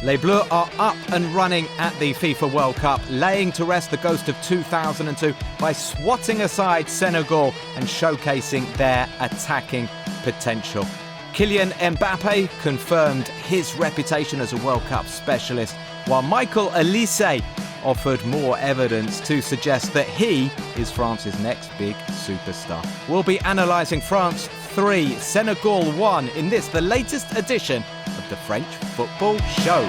Les Bleus are up and running at the FIFA World Cup, laying to rest the ghost of 2002 by swatting aside Senegal and showcasing their attacking potential. Kylian Mbappé confirmed his reputation as a World Cup specialist, while Olisé offered more evidence to suggest that he is France's next big superstar. We'll be analysing France 3, Senegal 1 in this, the latest edition of the French Football Show.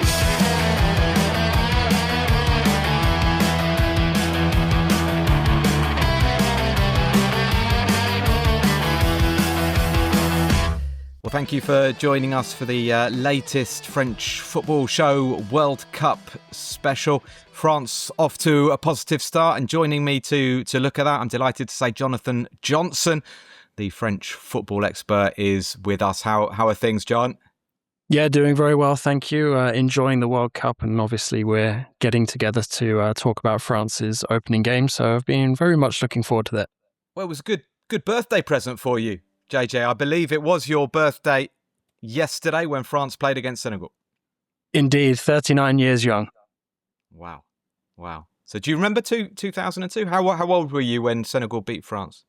Well, thank you for joining us for the latest French Football Show World Cup special. France off to a positive start, and joining me to look at that, I'm delighted to say Jonathan Johnson, the French football expert, is with us. How are things, John? Yeah, doing very well, thank you. Enjoying the World Cup, and obviously we're getting together to talk about France's opening game, so I've been very much looking forward to that. Well, it was a good birthday present for you, JJ. I believe it was your birthday yesterday when France played against Senegal. Indeed, 39 years young. Wow. So do you remember 2002? How old were you when Senegal beat France?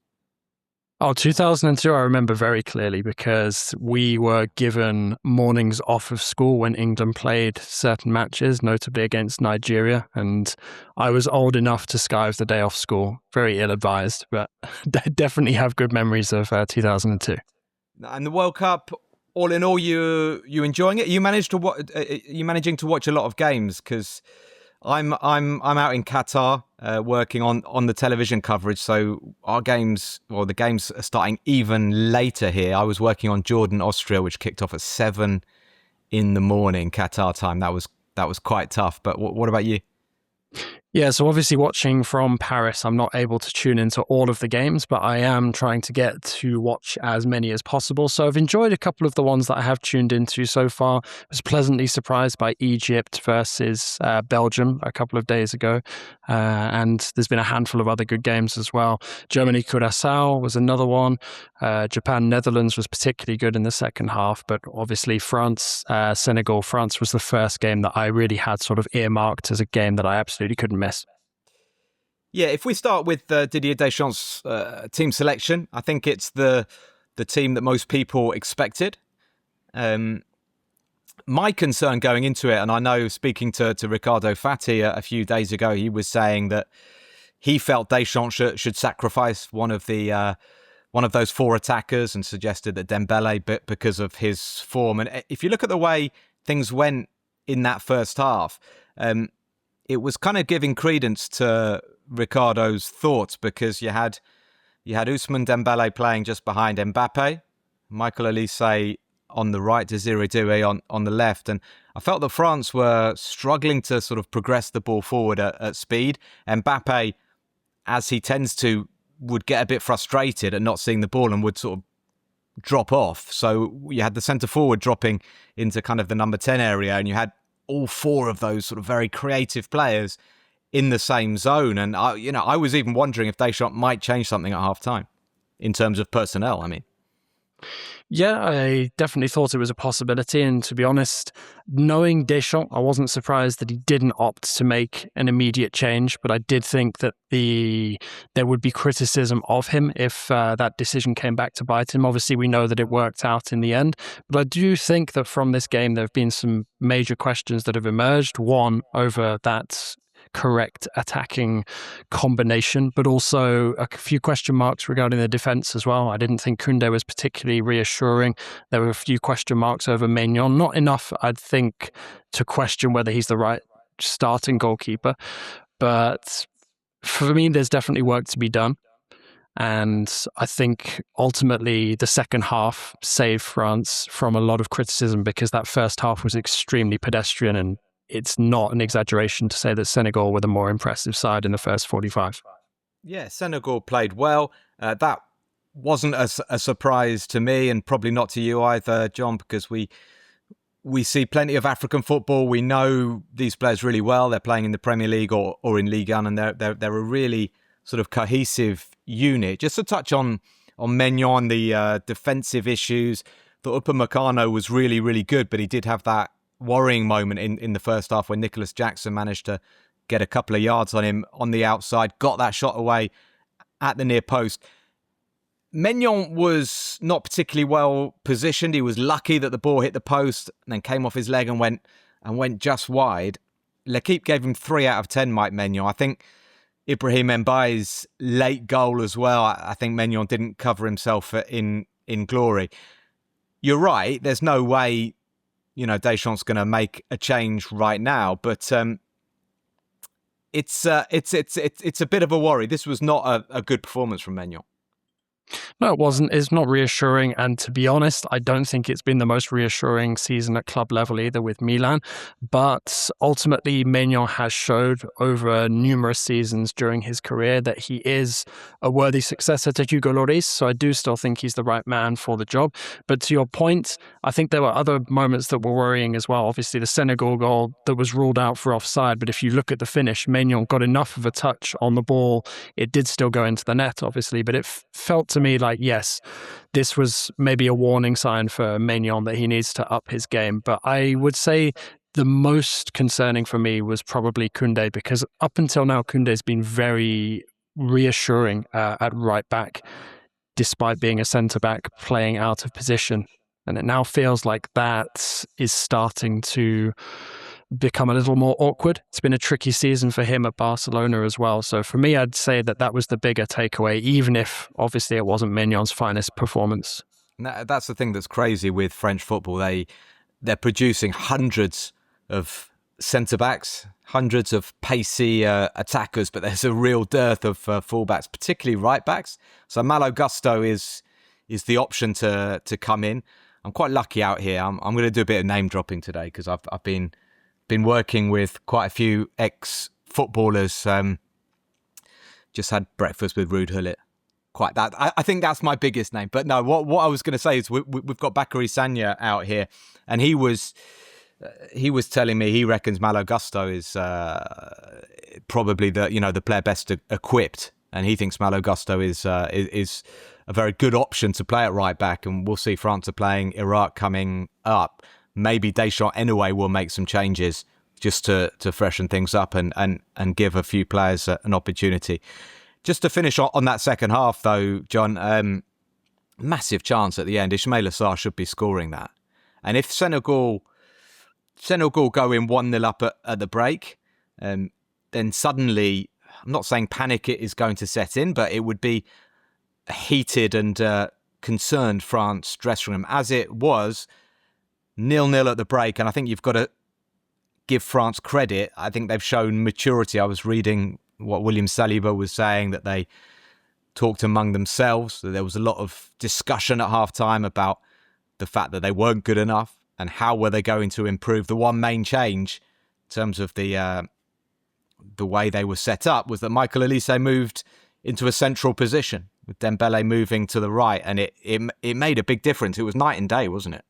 Oh, 2002 I remember very clearly because we were given mornings off of school when England played certain matches, notably against Nigeria, and I was old enough to skive the day off school. Very ill-advised, but definitely have good memories of 2002. And the World Cup, all in all, you enjoying it? You managing to watch a lot of games? Because I'm out in Qatar working on the television coverage, so the games are starting even later here. I was working on Jordan-Austria, which kicked off at 7 in the morning Qatar time. That was quite tough. But what about you? Yeah, so obviously watching from Paris, I'm not able to tune into all of the games, but I am trying to get to watch as many as possible. So I've enjoyed a couple of the ones that I have tuned into so far. I was pleasantly surprised by Egypt versus Belgium a couple of days ago. And there's been a handful of other good games as well. Germany-Curaçao was another one. Japan-Netherlands was particularly good in the second half, but obviously Senegal, France was the first game that I really had sort of earmarked as a game that I absolutely couldn't miss. Yeah, if we start with Didier Deschamps' team selection, I think it's the team that most people expected. My concern going into it, and I know speaking to Ricardo Fati a few days ago, he was saying that he felt Deschamps should sacrifice one of those four attackers, and suggested that Dembele, because of his form. And if you look at the way things went in that first half, it was kind of giving credence to Ricardo's thoughts, because you had Ousmane Dembele playing just behind Mbappé, Michael Olisé on the right, Desiré Doué on the left, and I felt that France were struggling to sort of progress the ball forward at speed. Mbappé, as he tends to, would get a bit frustrated at not seeing the ball and would sort of drop off. So you had the centre forward dropping into kind of the number 10 area, and you had all four of those sort of very creative players in the same zone. And I was even wondering if Deschamps might change something at half time in terms of personnel. I mean, yeah, I definitely thought it was a possibility. And to be honest, knowing Deschamps, I wasn't surprised that he didn't opt to make an immediate change. But I did think that there would be criticism of him if that decision came back to bite him. Obviously, we know that it worked out in the end. But I do think that from this game, there have been some major questions that have emerged. One, over that correct attacking combination, but also a few question marks regarding the defence as well. I didn't think Koundé was particularly reassuring. There were a few question marks over Maignan. Not enough, I'd think, to question whether he's the right starting goalkeeper. But for me, there's definitely work to be done. And I think ultimately the second half saved France from a lot of criticism, because that first half was extremely pedestrian, and it's not an exaggeration to say that Senegal were the more impressive side in the first 45. Yeah, Senegal played well. That wasn't a surprise to me, and probably not to you either, John, because we see plenty of African football. We know these players really well. They're playing in the Premier League or in Ligue 1, and they're a really sort of cohesive unit. Just to touch on Maignan, the defensive issues, thought Upamecano was really, really good, but he did have that worrying moment in the first half when Nicholas Jackson managed to get a couple of yards on him on the outside, got that shot away at the near post. Maignan was not particularly well positioned. He was lucky that the ball hit the post and then came off his leg and went just wide. L'Équipe gave him 3 out of 10, Mike Maignan. I think Ibrahim Mbaye's late goal as well, I think Maignan didn't cover himself in glory. You're right, there's no way, Deschamps going to make a change right now, but it's a bit of a worry. This was not a good performance from Maignan. No, it wasn't. It's not reassuring. And to be honest, I don't think it's been the most reassuring season at club level either with Milan. But ultimately, Maignan has showed over numerous seasons during his career that he is a worthy successor to Hugo Lloris. So I do still think he's the right man for the job. But to your point, I think there were other moments that were worrying as well. Obviously, the Senegal goal that was ruled out for offside. But if you look at the finish, Maignan got enough of a touch on the ball. It did still go into the net, obviously, but it felt to me like, yes, this was maybe a warning sign for Maignan that he needs to up his game. But I would say the most concerning for me was probably Koundé, because up until now, Koundé's been very reassuring at right back, despite being a centre-back playing out of position. And it now feels like that is starting to become a little more awkward. It's been a tricky season for him at Barcelona as well. So for me, I'd say that was the bigger takeaway, even if obviously it wasn't Maignan's finest performance. That's the thing that's crazy with French football. They're producing hundreds of centre-backs, hundreds of pacey attackers, but there's a real dearth of full-backs, particularly right-backs. So Malo Gusto is the option to come in. I'm quite lucky out here. I'm going to do a bit of name-dropping today because I've been working with quite a few ex-footballers. Just had breakfast with Ruud Gullit. Quite that. I think that's my biggest name. But no, what I was going to say is we've got Bakary Sagna out here, and he was telling me he reckons Malo Gusto is probably the player best equipped, and he thinks Malo Gusto is a very good option to play at right back. And we'll see France are playing Iraq coming up. Maybe Deschamps anyway will make some changes just to freshen things up and give a few players an opportunity. Just to finish on that second half, though, John, massive chance at the end. Ismaïla Sarr should be scoring that. And if Senegal go in 1-0 up at the break, then suddenly, I'm not saying panic is going to set in, but it would be a heated and concerned France dressing room, as it was 0-0 at the break. And I think you've got to give France credit. I think they've shown maturity. I was reading what William Saliba was saying, that they talked among themselves. That there was a lot of discussion at half-time about the fact that they weren't good enough and how were they going to improve. The one main change in terms of the way they were set up was that Michael Olisé moved into a central position with Dembele moving to the right, and it made a big difference. It was night and day, wasn't it?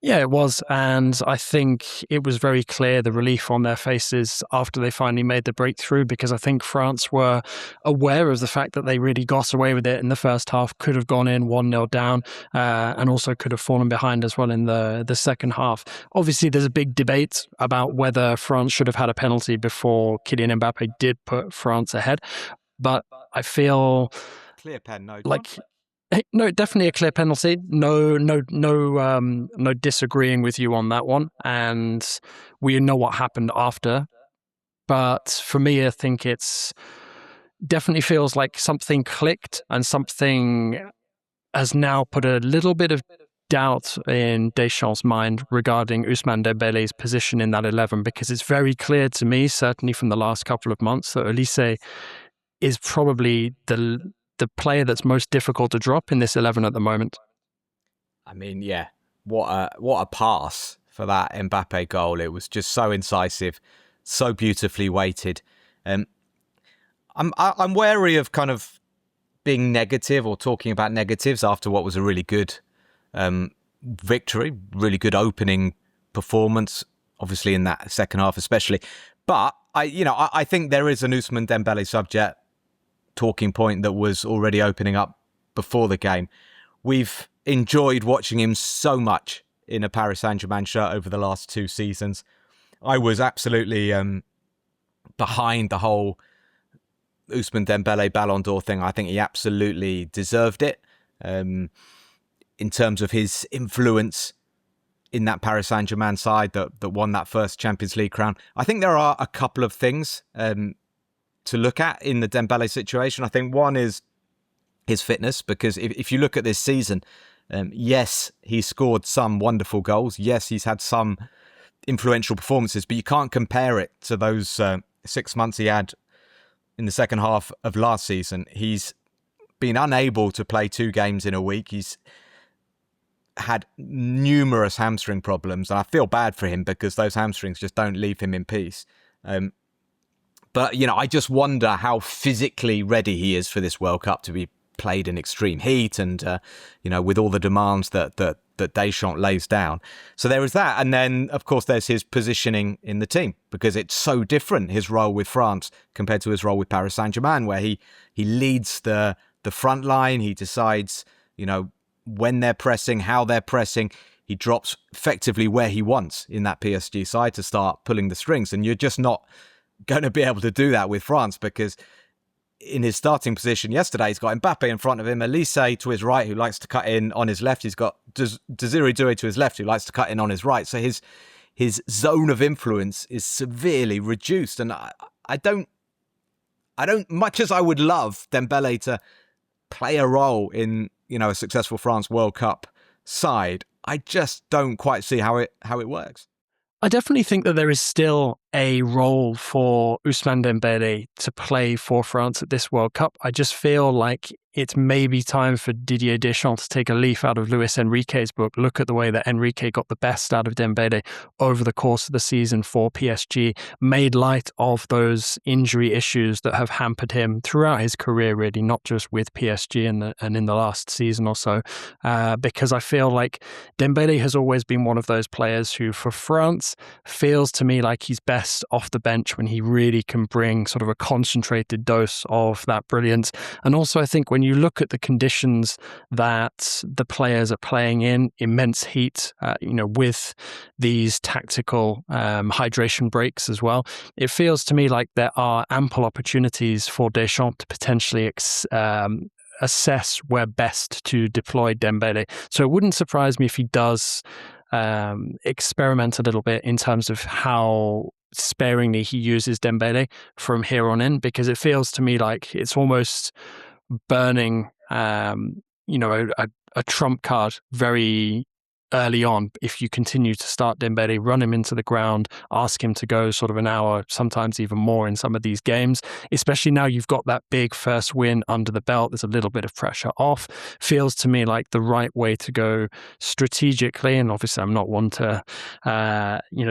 Yeah, it was. And I think it was very clear the relief on their faces after they finally made the breakthrough, because I think France were aware of the fact that they really got away with it in the first half, could have gone in 1-0 down, and also could have fallen behind as well in the second half. Obviously, there's a big debate about whether France should have had a penalty before Kylian Mbappé did put France ahead. But I feel clear pen, no. No, definitely a clear penalty. No disagreeing with you on that one. And we know what happened after. But for me, I think it's definitely feels like something clicked and something has now put a little bit of doubt in Deschamps' mind regarding Ousmane Dembele's position in that 11, because it's very clear to me, certainly from the last couple of months, that Olisé is probably the player that's most difficult to drop in this 11 at the moment. I mean, yeah, what a pass for that Mbappé goal. It was just so incisive, so beautifully weighted. I'm wary of kind of being negative or talking about negatives after what was a really good victory, really good opening performance, obviously in that second half especially. But I think there is an Ousmane Dembele subject talking point that was already opening up before the game. We've enjoyed watching him so much in a Paris Saint-Germain shirt over the last 2 seasons. I was absolutely behind the whole Ousmane Dembele Ballon d'Or thing. I think he absolutely deserved it in terms of his influence in that Paris Saint-Germain side that won that first Champions League crown. I think there are a couple of things to look at in the Dembele situation. I think one is his fitness, because if you look at this season, yes, he scored some wonderful goals. Yes, he's had some influential performances, but you can't compare it to those 6 months he had in the second half of last season. He's been unable to play 2 games in a week. He's had numerous hamstring problems, and I feel bad for him because those hamstrings just don't leave him in peace. But, I just wonder how physically ready he is for this World Cup to be played in extreme heat and, with all the demands that Deschamps lays down. So there is that. And then, of course, there's his positioning in the team, because it's so different, his role with France compared to his role with Paris Saint-Germain, where he leads the front line. He decides, when they're pressing, how they're pressing. He drops effectively where he wants in that PSG side to start pulling the strings. And you're just not going to be able to do that with France, because in his starting position yesterday, he's got Mbappé in front of him, Olisé to his right, who likes to cut in on his left. He's got Desiree Doué to his left, who likes to cut in on his right. So his zone of influence is severely reduced. And I don't, much as I would love Dembele to play a role in, a successful France World Cup side, I just don't quite see how it works. I definitely think that there is still a role for Ousmane Dembele to play for France at this World Cup. I just feel like it's maybe time for Didier Deschamps to take a leaf out of Luis Enrique's book. Look at the way that Enrique got the best out of Dembele over the course of the season for PSG, made light of those injury issues that have hampered him throughout his career, really, not just with PSG and in the last season or so, because I feel like Dembele has always been one of those players who, for France, feels to me like he's best off the bench when he really can bring sort of a concentrated dose of that brilliance. And also, I think when you look at the conditions that the players are playing in, immense heat, with these tactical hydration breaks as well, it feels to me like there are ample opportunities for Deschamps to potentially assess where best to deploy Dembele. So it wouldn't surprise me if he does experiment a little bit in terms of how sparingly he uses Dembele from here on in, because it feels to me like it's almost burning, a trump card very early on. If you continue to start Dembele, run him into the ground, ask him to go sort of an hour, sometimes even more in some of these games, especially now you've got that big first win under the belt, there's a little bit of pressure off. Feels to me like the right way to go strategically. And obviously I'm not one to,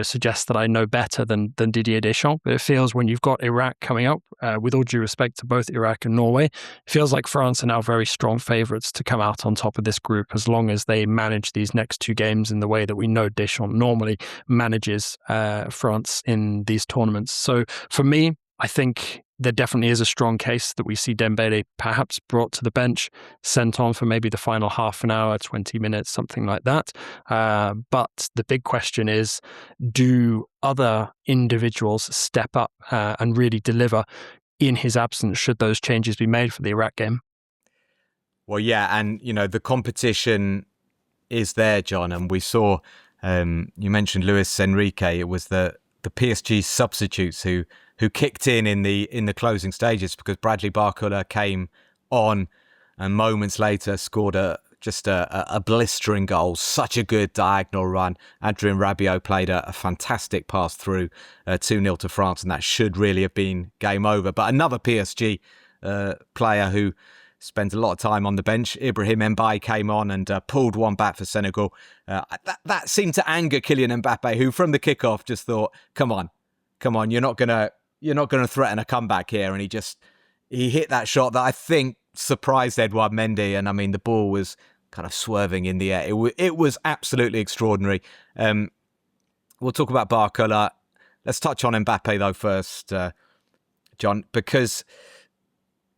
suggest that I know better than Didier Deschamps, but it feels when you've got Iraq coming up, with all due respect to both Iraq and Norway, it feels like France are now very strong favourites to come out on top of this group, as long as they manage these next 2 games in the way that we know Deschamps normally manages France in these tournaments. So for me, I think there definitely is a strong case that we see Dembele perhaps brought to the bench, sent on for maybe the final half an hour, 20 minutes, something like that. But the big question is, do other individuals step up and really deliver in his absence, should those changes be made for the Iraq game? Well, yeah, and, the competition is there, John, and we saw, you mentioned Luis Enrique. It was the PSG substitutes who kicked in the closing stages, because Bradley Barcola came on and moments later scored a blistering goal. Such a good diagonal run. Adrien Rabiot played a fantastic pass through 2-0 to France, and that should really have been game over. But another PSG player who spent a lot of time on the bench, Ibrahim Mbappé, came on and pulled one back for Senegal. That seemed to anger Kylian Mbappé, who from the kickoff just thought, "Come on, you're not gonna threaten a comeback here." And he hit that shot that I think surprised Edouard Mendy, and I mean the ball was kind of swerving in the air. It was absolutely extraordinary. We'll talk about Barcola. Let's touch on Mbappé though first, John, because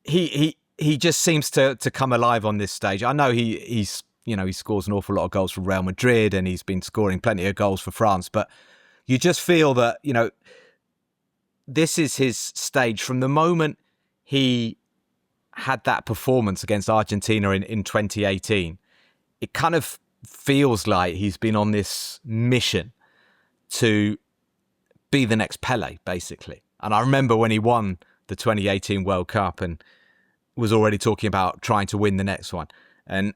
he just seems to come alive on this stage. I know he's he scores an awful lot of goals for Real Madrid and he's been scoring plenty of goals for France. But you just feel that, this is his stage from the moment he had that performance against Argentina in 2018. It kind of feels like he's been on this mission to be the next Pele, basically. And I remember when he won the 2018 World Cup and was already talking about trying to win the next one. And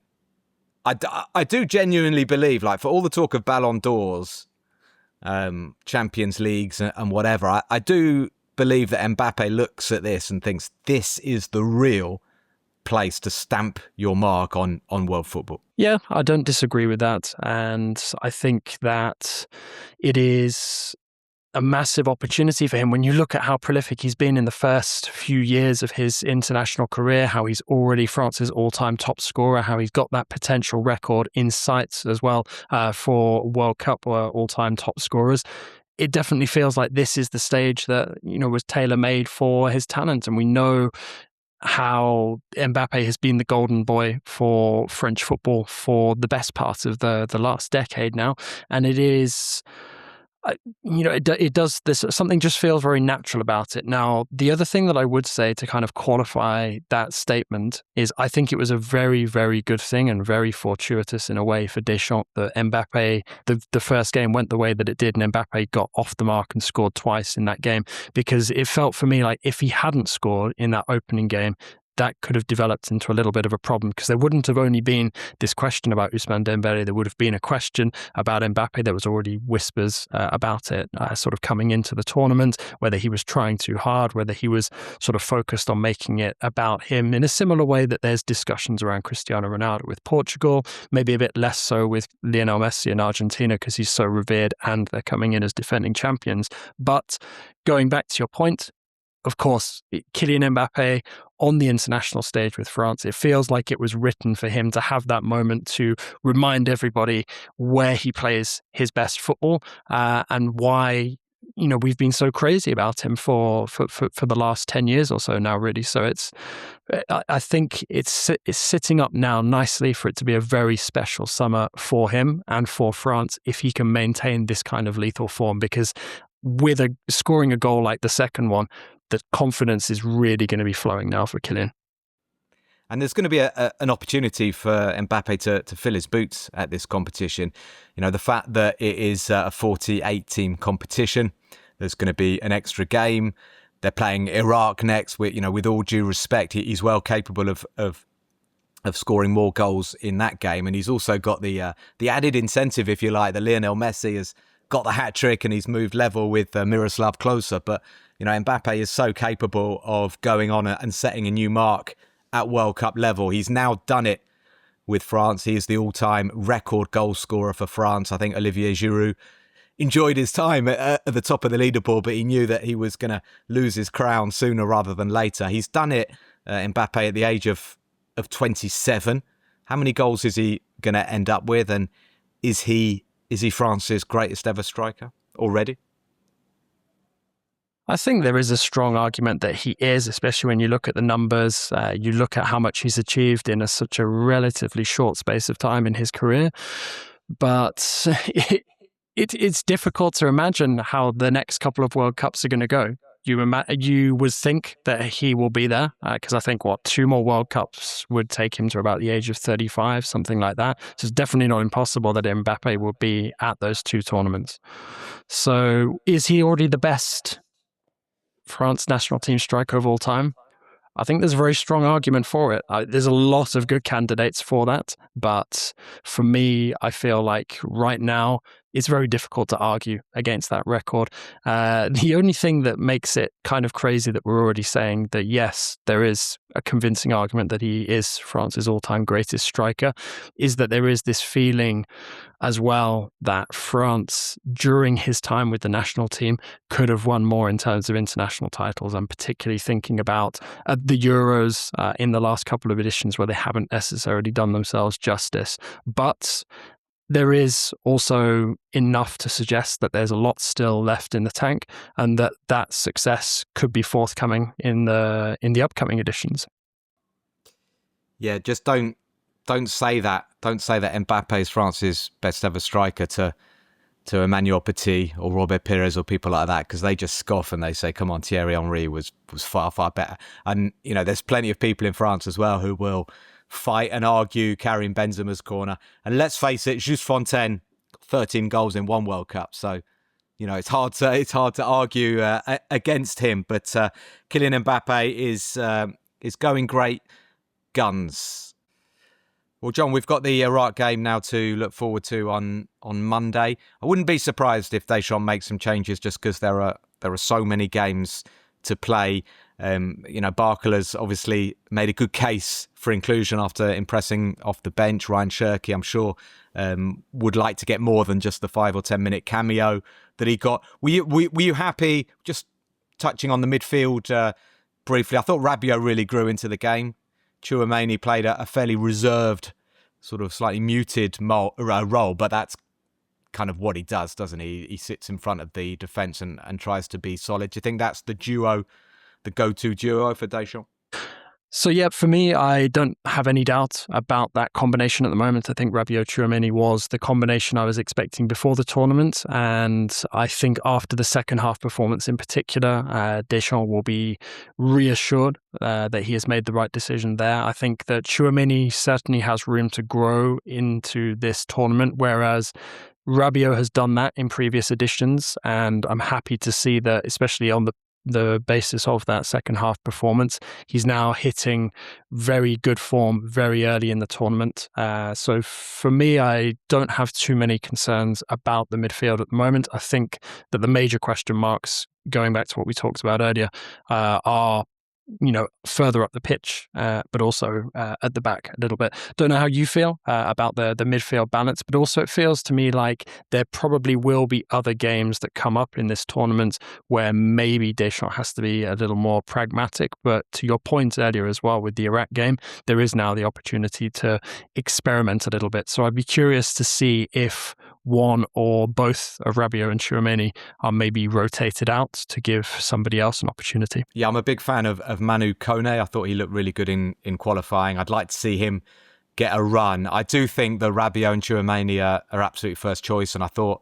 I do genuinely believe, like, for all the talk of Ballon d'Ors, Champions Leagues and whatever, I do believe that Mbappé looks at this and thinks this is the real place to stamp your mark on world football. Yeah, I don't disagree with that. And I think that it is a massive opportunity for him. When you look at how prolific he's been in the first few years of his international career, how he's already France's all-time top scorer, how he's got that potential record in sights as well for World Cup or all-time top scorers, it definitely feels like this is the stage that, was tailor-made for his talent. And we know how Mbappé has been the golden boy for French football for the best part of the last decade now. And it is... it does this, something just feels very natural about it. Now, the other thing that I would say to kind of qualify that statement is I think it was a very, very good thing and very fortuitous in a way for Deschamps that Mbappé, the first game went the way that it did and Mbappé got off the mark and scored twice in that game, because it felt for me like if he hadn't scored in that opening game, that could have developed into a little bit of a problem, because there wouldn't have only been this question about Ousmane Dembélé, there would have been a question about Mbappé. There was already whispers about it sort of coming into the tournament, whether he was trying too hard, whether he was sort of focused on making it about him in a similar way that there's discussions around Cristiano Ronaldo with Portugal, maybe a bit less so with Lionel Messi in Argentina because he's so revered and they're coming in as defending champions. But going back to your point, of course, Kylian Mbappé on the international stage with France, it feels like it was written for him to have that moment to remind everybody where he plays his best football and why we've been so crazy about him for the last 10 years or so now, really. So I think it's sitting up now nicely for it to be a very special summer for him and for France if he can maintain this kind of lethal form, because with scoring a goal like the second one, the confidence is really going to be flowing now for Kylian. And there's going to be an opportunity for Mbappé to fill his boots at this competition. The fact that it is a 48-team competition, there's going to be an extra game. They're playing Iraq next. With all due respect, he's well capable of scoring more goals in that game. And he's also got the added incentive, if you like, that Lionel Messi has got the hat-trick and he's moved level with Miroslav Klose. But Mbappé is so capable of going on and setting a new mark at World Cup level. He's now done it with France. He is the all-time record goal scorer for France. I think Olivier Giroud enjoyed his time at the top of the leaderboard, but he knew that he was going to lose his crown sooner rather than later. He's done it, Mbappé, at the age of 27. How many goals is he going to end up with? And is he France's greatest ever striker already? I think there is a strong argument that he is, especially when you look at the numbers, you look at how much he's achieved in such a relatively short space of time in his career. But it's difficult to imagine how the next couple of World Cups are going to go. You would think that he will be there, because I think, 2 more World Cups would take him to about the age of 35, something like that. So it's definitely not impossible that Mbappé will be at those 2 tournaments. So is he already the best France national team striker of all time? I think there's a very strong argument for it. There's a lot of good candidates for that. But for me, I feel like right now, it's very difficult to argue against that record. The only thing that makes it kind of crazy that we're already saying that, yes, there is a convincing argument that he is France's all-time greatest striker, is that there is this feeling as well that France, during his time with the national team, could have won more in terms of international titles. I'm particularly thinking about the Euros in the last couple of editions where they haven't necessarily done themselves justice. But there is also enough to suggest that there's a lot still left in the tank and that success could be forthcoming in the upcoming editions. Yeah, just don't don't say that. Don't say that Mbappé is France's best ever striker to Emmanuel Petit or Robert Pires or people like that, because they just scoff and they say, come on, Thierry Henry was far, far better. And, you know, there's plenty of people in France as well who will fight and argue carrying Benzema's corner. And let's face it, Just Fontaine, 13 goals in one World Cup. So, you know, it's hard to argue against him. But Kylian Mbappé is going great guns. Well, John, we've got the Iraq game now to look forward to on Monday. I wouldn't be surprised if Deschamps makes some changes just because there are so many games to play. You know, Barkola's obviously made a good case for inclusion after impressing off the bench. Ryan Cherky, I'm sure, would like to get more than just the 5 or 10 minute cameo that he got. Were you happy? Just touching on the midfield briefly, I thought Rabiot really grew into the game. Tchouaméni played a fairly reserved, sort of slightly muted role, but that's kind of what he does, doesn't he? He sits in front of the defence and tries to be solid. Do you think that's the go-to duo for Deschamps? So yeah, for me, I don't have any doubt about that combination at the moment. I think Rabiot-Tchouaméni was the combination I was expecting before the tournament, and I think after the second half performance in particular, Deschamps will be reassured that he has made the right decision there. I think that Tchouaméni certainly has room to grow into this tournament, whereas Rabiot has done that in previous editions, and I'm happy to see that, especially on the basis of that second half performance, he's now hitting very good form very early in the tournament. So for me, I don't have too many concerns about the midfield at the moment. I think that the major question marks, going back to what we talked about earlier, are, you know, further up the pitch, but also at the back a little bit. Don't know how you feel about the midfield balance, but also it feels to me like there probably will be other games that come up in this tournament where maybe Deschamps has to be a little more pragmatic. But to your point earlier as well with the Iraq game, there is now the opportunity to experiment a little bit. So I'd be curious to see if one or both of Rabiot and Tchouaméni are maybe rotated out to give somebody else an opportunity. Yeah, I'm a big fan of Manu Kone. I thought he looked really good in qualifying. I'd like to see him get a run. I do think the Rabiot and Tchouaméni are absolute first choice, and I thought,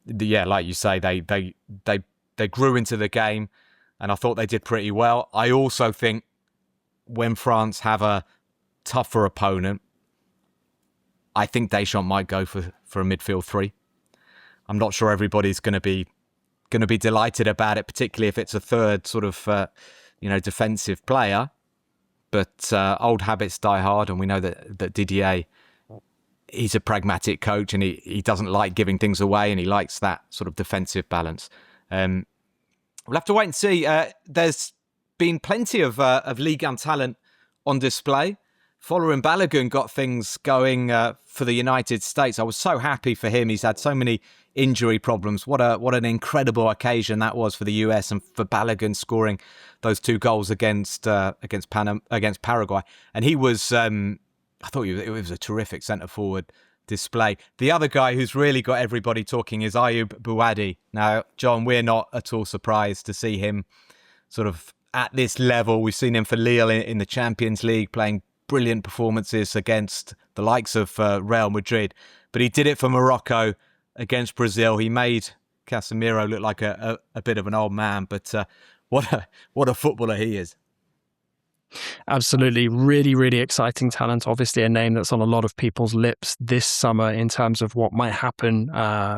yeah, like you say, they grew into the game, and I thought they did pretty well. I also think when France have a tougher opponent, I think Deschamps might go for a midfield three. I'm not sure everybody's going to be delighted about it, particularly if it's a third sort of defensive player. But old habits die hard, and we know that Didier, he's a pragmatic coach, and he doesn't like giving things away, and he likes that sort of defensive balance. We'll have to wait and see. There's been plenty of Ligue 1 talent on display. Following Balogun got things going for the United States. I was so happy for him. He's had so many injury problems. What an incredible occasion that was for the US, and for Balogun scoring those 2 goals against Paraguay. And he was, I thought it was a terrific centre forward display. The other guy who's really got everybody talking is Ayoub Bouadi. Now, John, we're not at all surprised to see him sort of at this level. We've seen him for Lille in the Champions League, playing brilliant performances against the likes of Real Madrid, but he did it for Morocco against Brazil. He made Casemiro look like a bit of an old man, but what a footballer he is. Absolutely. Really, really exciting talent. Obviously a name that's on a lot of people's lips this summer in terms of what might happen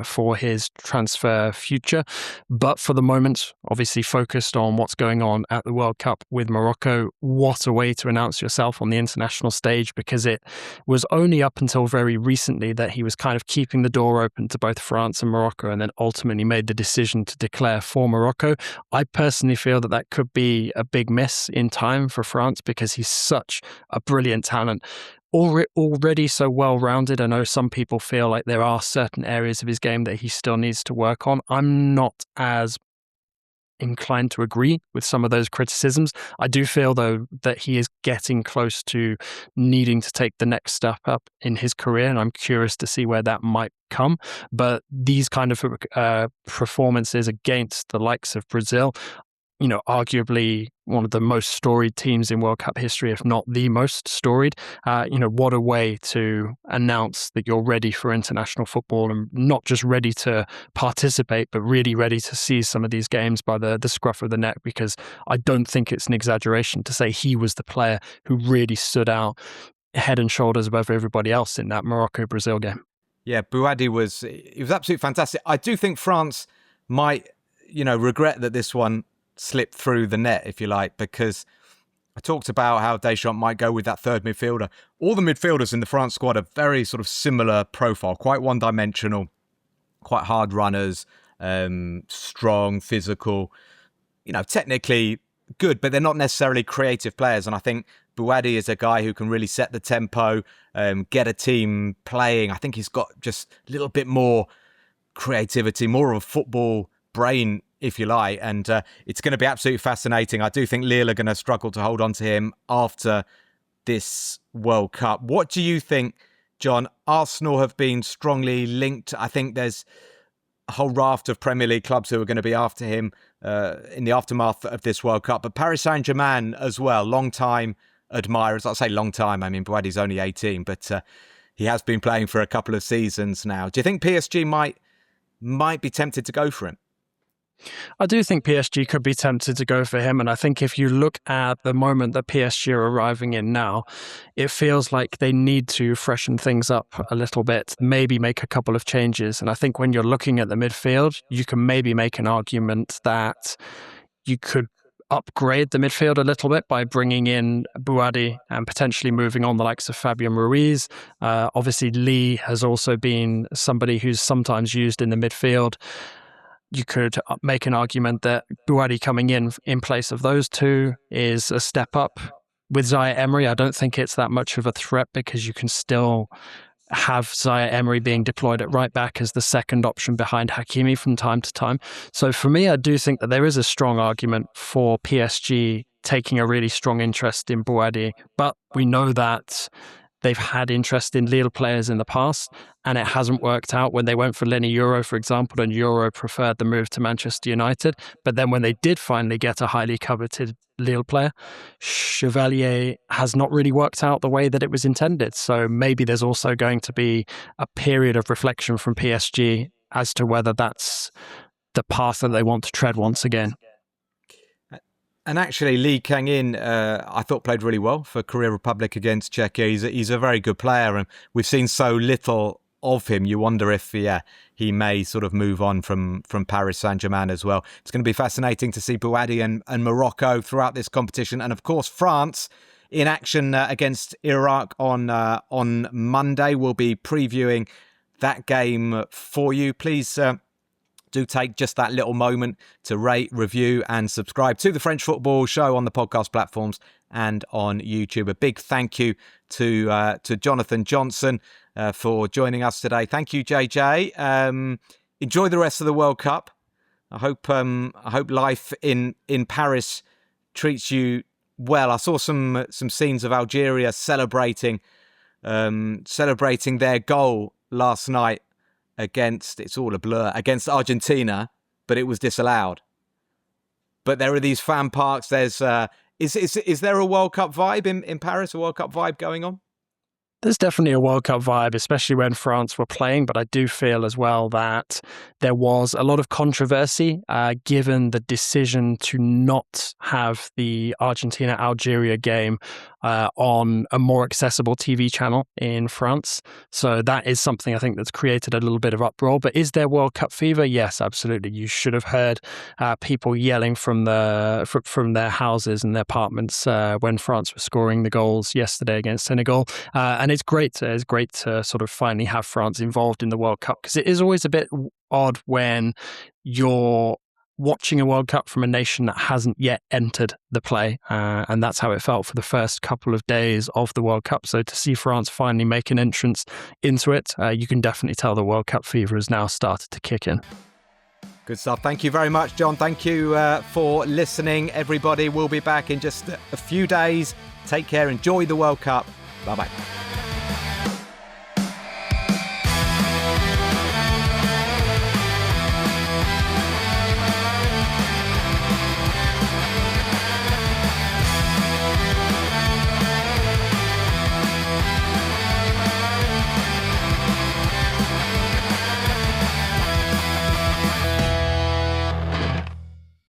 for his transfer future. But for the moment, obviously focused on what's going on at the World Cup with Morocco. What a way to announce yourself on the international stage, because it was only up until very recently that he was kind of keeping the door open to both France and Morocco, and then ultimately made the decision to declare for Morocco. I personally feel that could be a big miss in time for France, because he's such a brilliant talent, already so well-rounded. I know some people feel like there are certain areas of his game that he still needs to work on. I'm not as inclined to agree with some of those criticisms. I do feel, though, that he is getting close to needing to take the next step up in his career, and I'm curious to see where that might come. But these kind of performances against the likes of Brazil, arguably one of the most storied teams in World Cup history, if not the most storied. What a way to announce that you're ready for international football, and not just ready to participate, but really ready to seize some of these games by the scruff of the neck, because I don't think it's an exaggeration to say he was the player who really stood out head and shoulders above everybody else in that Morocco-Brazil game. Yeah, Bouhaddi was absolutely fantastic. I do think France might, regret that this one slipped through the net, if you like, because I talked about how Deschamps might go with that third midfielder. All the midfielders in the France squad are very sort of similar profile, quite one-dimensional, quite hard runners, strong, physical, technically good, but they're not necessarily creative players. And I think Bouhaddi is a guy who can really set the tempo, get a team playing. I think he's got just a little bit more creativity, more of a football brain, if you like, and it's going to be absolutely fascinating. I do think Lille are going to struggle to hold on to him after this World Cup. What do you think, John? Arsenal have been strongly linked. I think there's a whole raft of Premier League clubs who are going to be after him in the aftermath of this World Cup, but Paris Saint-Germain as well, long-time admirers. I'll say long time, I mean, Bouhaddi's only 18, but he has been playing for a couple of seasons now. Do you think PSG might be tempted to go for him? I do think PSG could be tempted to go for him. And I think if you look at the moment that PSG are arriving in now, it feels like they need to freshen things up a little bit, maybe make a couple of changes. And I think when you're looking at the midfield, you can maybe make an argument that you could upgrade the midfield a little bit by bringing in Bouhaddi and potentially moving on the likes of Fabian Ruiz. Obviously, Lee has also been somebody who's sometimes used in the midfield. You could make an argument that Bouhaddi coming in place of those two is a step up. With Zaire Emery, I don't think it's that much of a threat, because you can still have Zaire Emery being deployed at right back as the second option behind Hakimi from time to time. So for me, I do think that there is a strong argument for PSG taking a really strong interest in Bouhaddi, but we know that they've had interest in Lille players in the past, and it hasn't worked out. When they went for Lenny Euro, for example, and Euro preferred the move to Manchester United. But then when they did finally get a highly coveted Lille player, Chevalier has not really worked out the way that it was intended. So maybe there's also going to be a period of reflection from PSG as to whether that's the path that they want to tread once again. And actually, Lee Kang-in, I thought played really well for Korea Republic against Czechia. He's a very good player, and we've seen so little of him. You wonder if, he may sort of move on from Paris Saint-Germain as well. It's going to be fascinating to see Bouhaddi and Morocco throughout this competition, and of course France in action against Iraq on Monday. We'll be previewing that game for you. Please. Do take just that little moment to rate, review and subscribe to the French Football Show on the podcast platforms and on YouTube. A big thank you to Jonathan Johnson for joining us today. Thank you, JJ. Enjoy the rest of the World Cup. I hope life in Paris treats you well. I saw some scenes of Algeria celebrating their goal last night against Argentina, but it was disallowed. But there are these fan parks. There's is there a World Cup vibe in Paris? A World Cup vibe going on? There's definitely a World Cup vibe, especially when France were playing, but I do feel as well that there was a lot of controversy given the decision to not have the Argentina-Algeria game on a more accessible TV channel in France. So that is something I think that's created a little bit of uproar. But is there World Cup fever? Yes, absolutely. You should have heard people yelling from their houses and their apartments when France was scoring the goals yesterday against Senegal. And it's great to sort of finally have France involved in the World Cup, because it is always a bit odd when you're watching a World Cup from a nation that hasn't yet entered the play. And that's how it felt for the first couple of days of the World Cup. So to see France finally make an entrance into it, you can definitely tell the World Cup fever has now started to kick in. Good stuff. Thank you very much, John. Thank you for listening, everybody. We'll be back in just a few days. Take care. Enjoy the World Cup. Bye-bye.